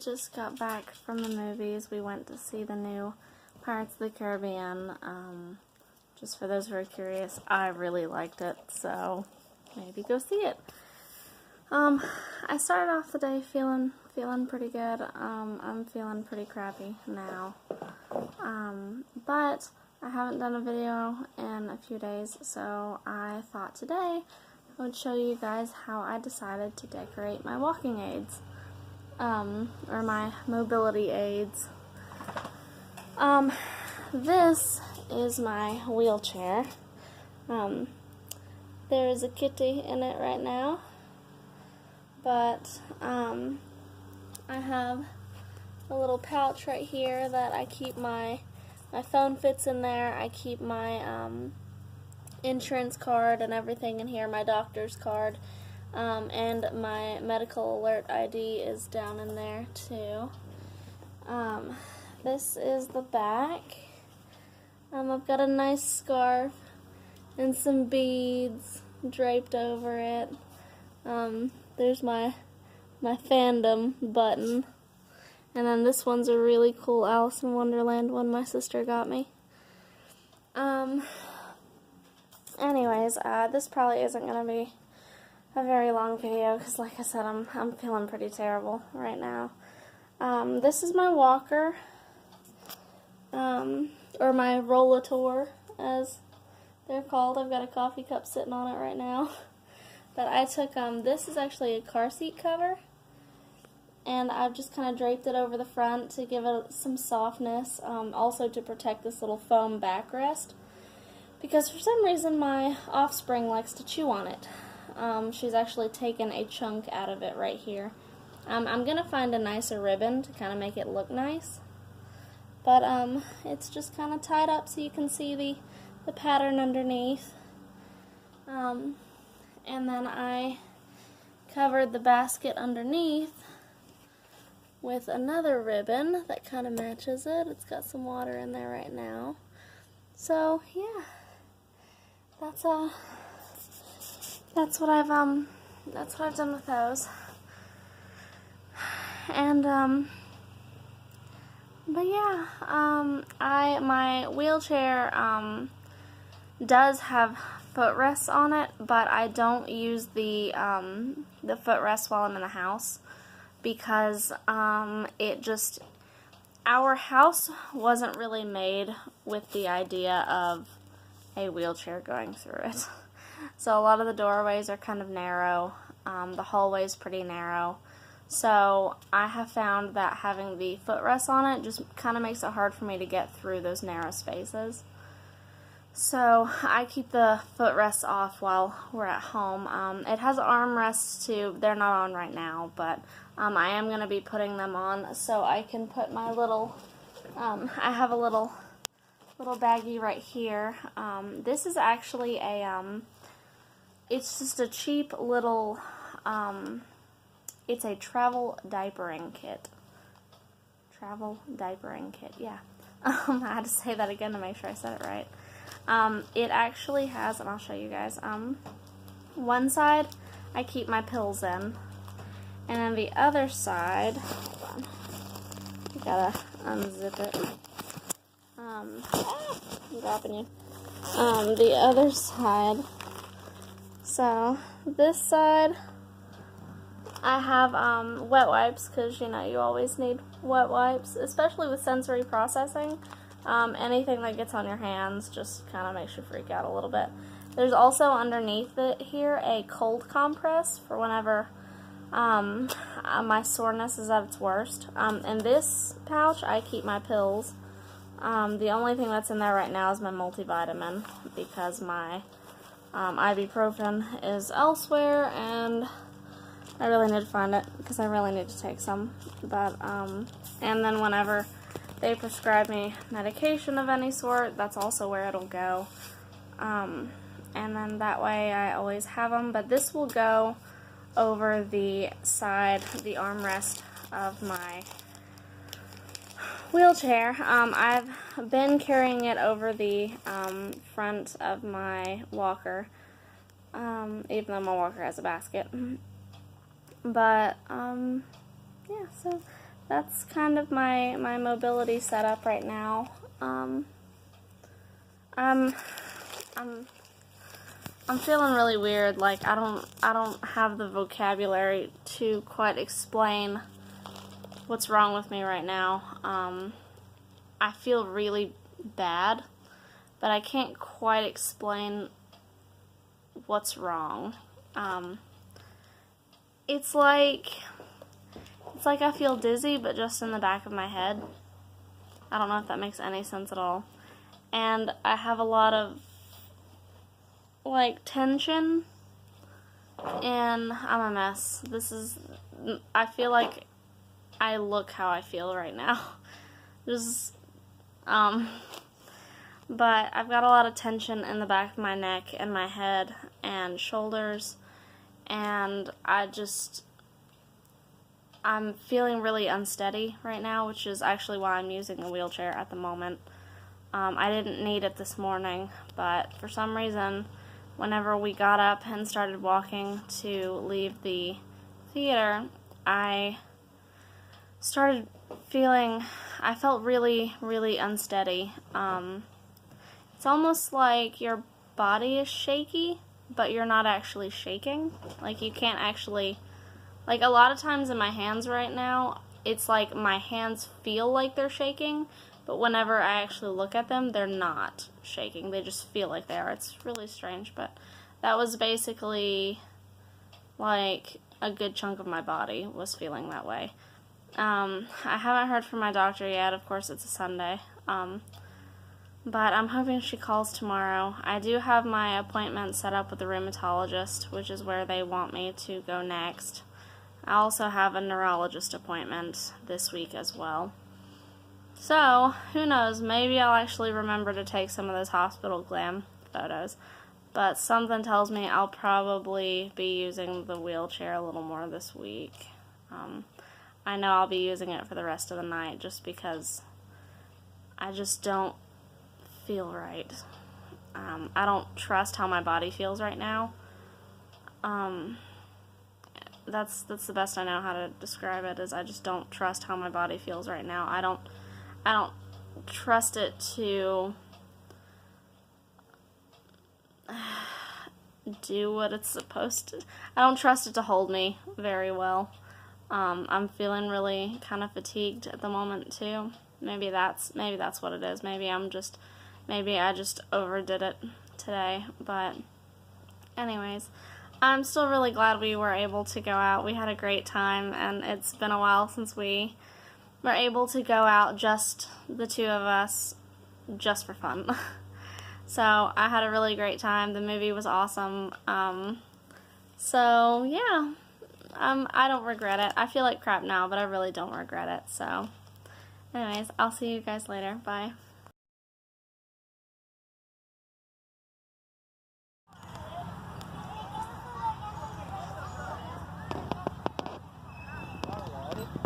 just got back from the movies. We went to see the new Pirates of the Caribbean. Just for those who are curious, I really liked it, so maybe go see it. I started off the day feeling pretty good. I'm feeling pretty crappy now. But I haven't done a video in a few days, so I thought today I would show you guys how I decided to decorate my walking aids, or my mobility aids. This is my wheelchair. There is a kitty in it right now, but I have a little pouch right here that I keep my phone fits in there. I keep my insurance card and everything in here, my doctor's card, and my medical alert ID is down in there too. This is the back. I've got a nice scarf and some beads draped over it. There's my fandom button. And then this one's a really cool Alice in Wonderland one my sister got me. Anyways, this probably isn't going to be a very long video because, like I said, I'm feeling pretty terrible right now. This is my walker, or my rollator, as they're called. I've got a coffee cup sitting on it right now. But I took, this is actually a car seat cover, and I've just kind of draped it over the front to give it some softness, also to protect this little foam backrest, because for some reason my offspring likes to chew on it. She's actually taken a chunk out of it right here. I'm going to find a nicer ribbon to kind of make it look nice, but it's just kind of tied up so you can see the pattern underneath. And then I covered the basket underneath with another ribbon that kind of matches it. It's got some water in there right now. So yeah, that's what I've done with those. And but yeah, my wheelchair does have footrests on it, but I don't use the footrest while I'm in the house because our house wasn't really made with the idea of a wheelchair going through it. So a lot of the doorways are kind of narrow, the hallway's pretty narrow, so I have found that having the footrest on it just kind of makes it hard for me to get through those narrow spaces. So I keep the footrests off while we're at home. It has armrests too. They're not on right now, but I am going to be putting them on so I can put my little, I have a little baggie right here. This is actually it's just a cheap little, it's a travel diapering kit. Travel diapering kit, yeah. I had to say that again to make sure I said it right. It actually has, and I'll show you guys, one side I keep my pills in, and then the other side, hold on, you gotta unzip it, I'm dropping you, the other side, so this side I have wet wipes, because you know you always need wet wipes, especially with sensory processing. Anything that gets on your hands just kind of makes you freak out a little bit. There's also underneath it here a cold compress for whenever my soreness is at its worst. In this pouch I keep my pills. The only thing that's in there right now is my multivitamin because my ibuprofen is elsewhere and I really need to find it because I really need to take some. But and then whenever they prescribe me medication of any sort, that's also where it'll go. And then that way I always have them. But this will go over the side, the armrest of my wheelchair. I've been carrying it over the front of my walker, even though my walker has a basket. But yeah, so that's kind of my mobility setup right now. I'm feeling really weird. Like I don't have the vocabulary to quite explain what's wrong with me right now. I feel really bad, but I can't quite explain what's wrong. It's like I feel dizzy, but just in the back of my head. I don't know if that makes any sense at all. And I have a lot of, like, tension, and I'm a mess. I feel like I look how I feel right now. But I've got a lot of tension in the back of my neck and my head and shoulders, and I'm feeling really unsteady right now, which is actually why I'm using the wheelchair at the moment. I didn't need it this morning, but for some reason, whenever we got up and started walking to leave the theater, I felt really, really unsteady. It's almost like your body is shaky, but you're not actually shaking. Like, you can't actually, like, a lot of times in my hands right now, it's like my hands feel like they're shaking, but whenever I actually look at them, they're not shaking. They just feel like they are. It's really strange, but that was basically, like, a good chunk of my body was feeling that way. I haven't heard from my doctor yet. Of course, it's a Sunday. But I'm hoping she calls tomorrow. I do have my appointment set up with the rheumatologist, which is where they want me to go next. I also have a neurologist appointment this week as well. So, who knows, maybe I'll actually remember to take some of those hospital glam photos. But something tells me I'll probably be using the wheelchair a little more this week. I know I'll be using it for the rest of the night just because I just don't feel right. I don't trust how my body feels right now. That's the best I know how to describe it, is I just don't trust how my body feels right now. I don't trust it to do what it's supposed to. I don't trust it to hold me very well. I'm feeling really kind of fatigued at the moment too. Maybe that's what it is. Maybe I just overdid it today. But anyways, I'm still really glad we were able to go out. We had a great time, and it's been a while since we were able to go out, just the two of us, just for fun. So I had a really great time. The movie was awesome. So yeah, I don't regret it. I feel like crap now, but I really don't regret it. So anyways, I'll see you guys later. Bye.